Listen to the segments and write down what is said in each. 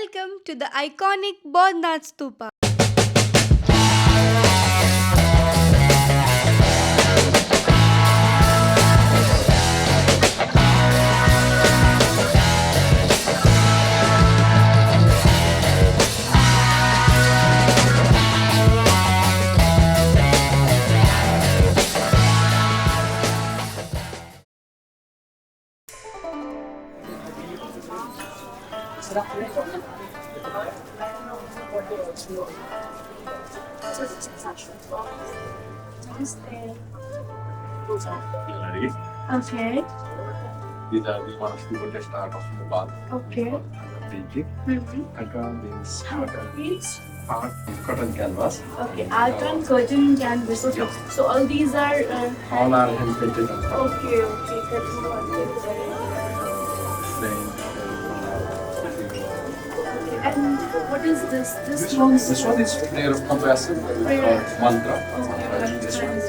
Welcome to the iconic Bodhnath Stupa. Ready? Okay. These are the one of the oldest art of Nepal. Okay. Painting. Aka means Means art cotton canvas. okay. Art and curtain canvas. Okay. So all these are. All are hand painted on top. Okay. Okay. That's one. Frame. And what is this? This one is prayer of compassion. Prayer. Mantra. Okay. This one.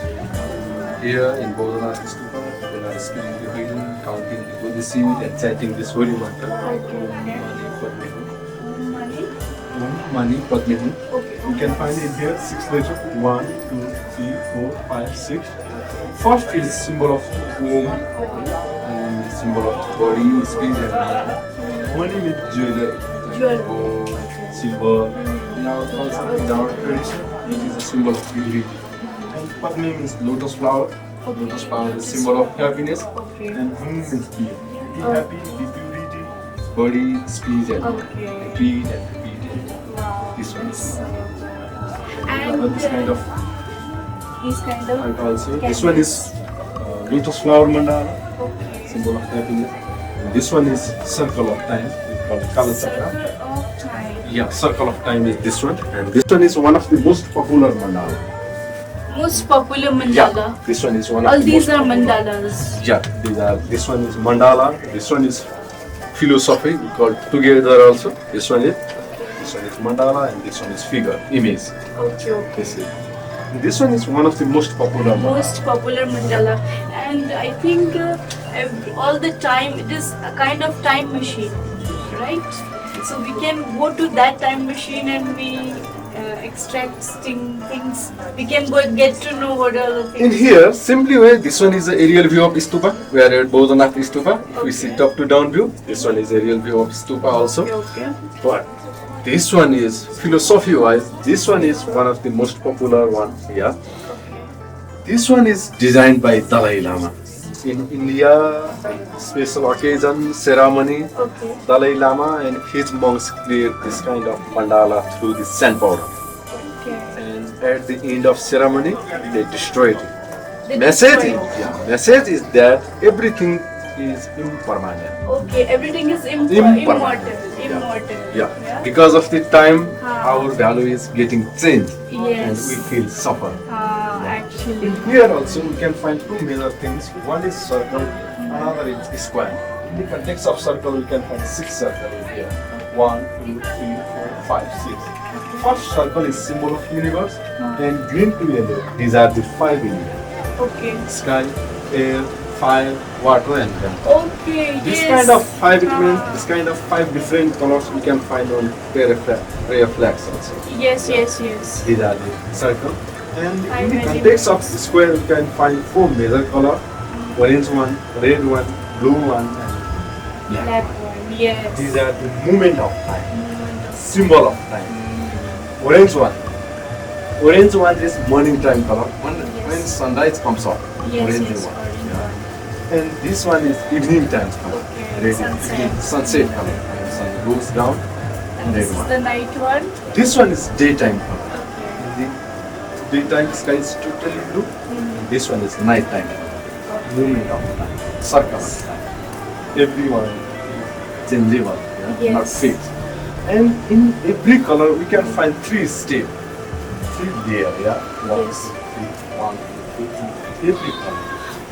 Here in Bodhanath Stupa, they are spinning the wheel, counting the Buddha seed and chanting this holy mantra. Okay. Money. Mani Padme Hun. Okay. You can find it here 6 letters 1, 2, 3, 4, 5, 6. First is symbol of womb and symbol of body, spirit and mind. Money with jewelry. Jewelry. Gold, silver. In our culture, in our tradition, it is a symbol of purity. And Padme means lotus flower. Lotus flower is symbol of happiness. Okay. And Hum means be. Be happy, be purity, body, spirit and Okay. repeat and repeat. Wow. This one is. And This kind of these kind I of. also. This one is lotus flower mandala, Okay. symbol of happiness. And this one is circle of time. It's called Kala Chakra. Circle of time. Yeah, circle of time is this one. And this one is one of the most popular mandala. Most popular mandala. This one is one of All the these most are popular. mandalas. Yeah, these are. This one is mandala. This one is philosophy. We call together also. This one is. This one is mandala and this one is figure, image. Okay, okay. This is. This one is one of the most popular mandala. Most popular mandala, and I think all the time it is a kind of time machine, right? So we can go to that time machine and we extracting things. We can go get to know what are the In things. here, simply way, this one is the aerial view of Stupa. We are at Bodhanath Stupa. If we see top to down view, this one is aerial view of Stupa also. Okay, okay. But this one is philosophy wise, this one is one of the most popular one here. This one is designed by Dalai Lama. In India, special occasion, ceremony, Okay. Dalai Lama and his monks create this kind of mandala through the sand powder. Okay. And at the end of ceremony, they destroy it. They Message destroy is, message is that everything is impermanent. Okay, everything is Impermanent. immortal. Yeah. Immortal. Yeah. Because of the time, Ah. our value is getting changed and Yes. we feel suffer. Actually. Here also we can find two major things. One is circle, another is square. In the context of circle, we can find 6 circles here. 1, 2, 3, 4, 5, 6. First circle is symbol of universe and green to yellow. These are the 5 elements. Okay. Sky, air, fire, water and land. Okay. This yes. kind of 5 elements, this kind of 5 different colors we can find on ray of flags also. Yes, yes, yes. These are the circle. And Five in the elements. context of the square, you can find 4 major color: orange one, red one, blue one, and black. Black one. Yes. These are the movement of time, symbol of time. Orange one. Orange one is morning time color. When sunrise comes up, Yes, orange yes. one. Orange Yeah. one. And this one is evening time color. Okay, Red sunset. sunset color. When sun goes down, And this red is one. the night one. This one is daytime color. Okay. The daytime sky is totally blue. This one is nighttime. Movement of time. Circle of time. Everyone is changeable, Yes. not fixed. And in every color we can find 3 steps. 3 layer, yeah. One, Yes. two, three, 1, 2, 3. Every color.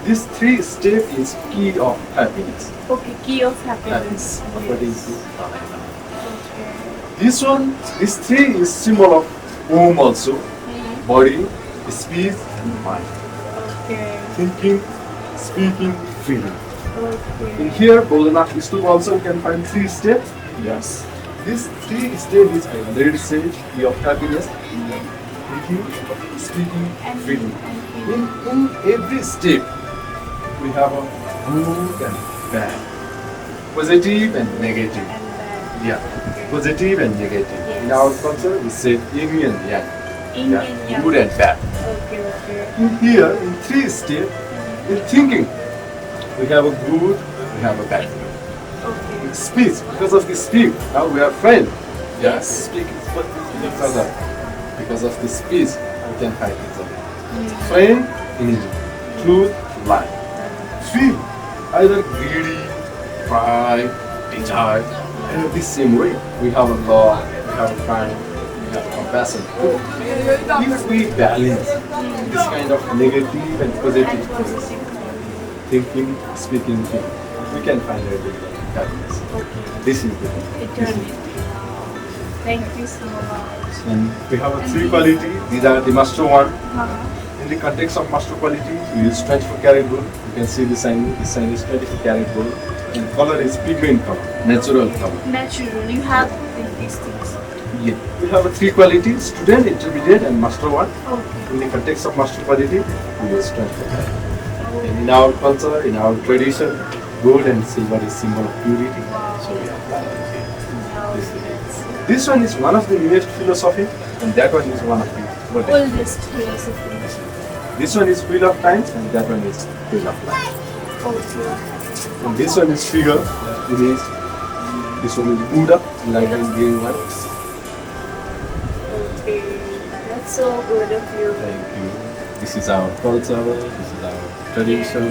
This 3 step is key of happiness. Okay, key of happiness. According to Yes. Dalai Lama. Okay. This 3 is symbol of home also. Body, speech and mind. Okay. Thinking, speaking, feeling. In Okay. here, Bodhanath Stupa also you can find 3 steps. Yes. This three stage is I already said key of happiness. Thinking, speaking, And feeling. feeling. In every step, we have a good and bad, positive and negative. And bad. Yeah, positive and negative. In Yes. our culture, we say yin and yang. Indian, Yeah, yeah. good and bad. Okay, okay. In here, in three steps, in thinking, we have a good, we have a bad. Okay. In speech, because of the speak, now we are friends. Yes. Speak with each other. Because of the speech, we can fight each other. Friend, enemy. Truth, lie. Feel, either greedy, pride, desire. And in the same way, we have a love, we have a kind, we have compassion. If we balance this kind of negative and positive And things, positive. thinking, speaking, feeling, we can find a real happiness. Okay. This is the Eternity. Thank you so much. And we have a three quality. These are the master one. Uh-huh. In the context of master quality, we use 24 karat gold. You can see the sign. The sign is 24 karat gold. And color is pigment color, natural color. Natural. You have these things. Yeah. We have a three quality: student, intermediate, and master one. Okay. In the context of master quality, we use 24 karat. And in our culture, in our tradition, gold and silver is symbol of purity. So we apply this. This one is one of the newest philosophy, and that one is one of the oldest. Oldest philosophy. This one is wheel of time, and that one is wheel of life. Okay. And this one is figure. It is. This one is Buddha, light and green one. Okay. That's so good of you. Thank you. This is our culture. This is our tradition.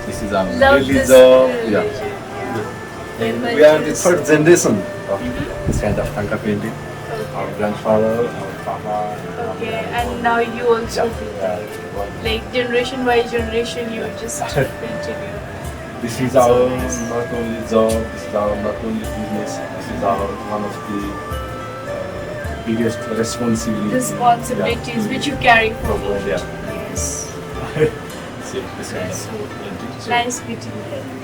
This is our Love this religion. Yeah. religion. Yeah. And we are the third generation of this kind of Tanka painting. Our Okay. grandfather, our papa. Okay. And now you also do that. Like generation by generation, you just continue. This is So our nice. not only job, this is our not only business, this is our one of the biggest responsibilities. Responsibilities which you carry forward. Yeah. Yes. See, this kind That's of so painting. So nice meeting you.